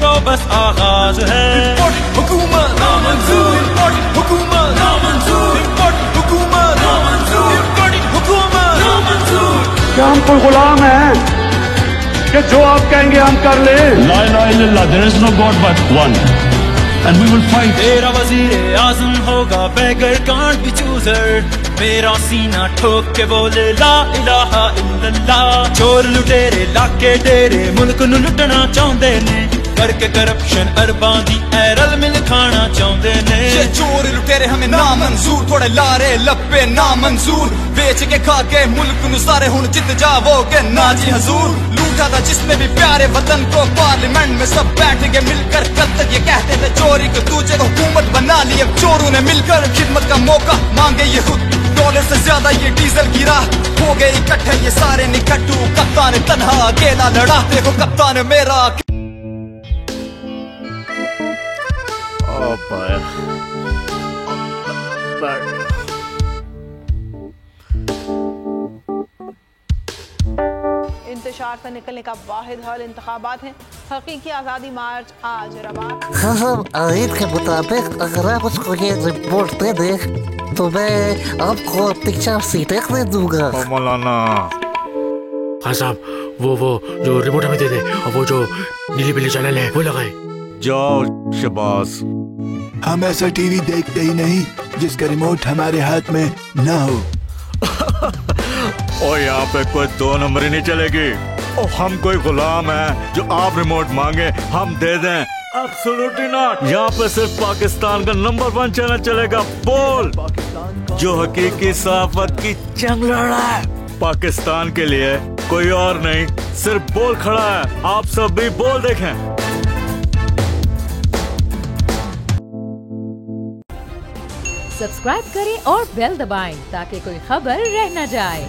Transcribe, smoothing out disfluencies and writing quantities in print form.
वो बस आगाज है। हुकूमत नामंजूर, हुकूमत नामंजूर, हुकूमत नामंजूर, हुकूमत नामंजूर। क्या हम कोई गुलाम हैं कि जो आप कहेंगे हम कर ले? ला इलाहा इल्लल्लाह, there is no God but one and we will fight। तेरा वजीर आजम होगा बेगर कांट बी चूजर, मेरा सीना ठोक के बोले ला इलाहा इल्लल्लाह। चोर लुटेरे लाके डेरे मुल्क नू लुटना चाहते ने, करके करप्शन अरबां दी एरल मिल खाना चाहते ने। ये चोर लुटेरे हमें ना मंजूर, थोड़े लारे लपे ना मंजूर, बेच के खा के मुल्क नू सारे हुन जित जावोगे ना जी हजूर। लूटा था जिसने भी प्यारे वतन को, पार्लियामेंट में सब बैठ के मिलकर कल तक ये कहते थे चोरी को दूजे को हुकूमत बना ली। अब चोरों ने मिलकर खिदमत का मौका मांगे ये खुद, डॉलर से ज्यादा ये डीजल गिरा, हो गए इकट्ठे ये सारे निकट्टू। कप्तान तन्हा अकेला लड़ा, देखो कप्तान मेरा। इंतशार से निकलने का वाहिद हल इंतखाबात है। हकीकी आज़ादी मार्च आज रवा। खबर आयत के मुताबिक अगर आप उसको ये रिपोर्ट दे दे तो मैं आपको अपनी 4 सीटें दे दूंगा। मौलाना हाँ साहब, वो जो रिमोट हमें दे दे, और वो जो नीली पीली चैनल है वो लगाए। जाओ शबाज। हम ऐसा टीवी देखते ही नहीं जिसका रिमोट हमारे हाथ में ना हो। और यहाँ पे कोई 2 नंबरी नहीं चलेगी। और हम कोई गुलाम है जो आप रिमोट मांगे हम दे दें? Absolutely not. यहाँ पे सिर्फ पाकिस्तान का नंबर 1 चैनल चलेगा, बोल, जो हकीकी सहाफत की जंग लड़ा है। पाकिस्तान के लिए कोई और नहीं, सिर्फ बोल खड़ा है। आप सब भी बोल देखें। सब्सक्राइब करें और बेल दबाएं ताकि कोई खबर रह न जाए।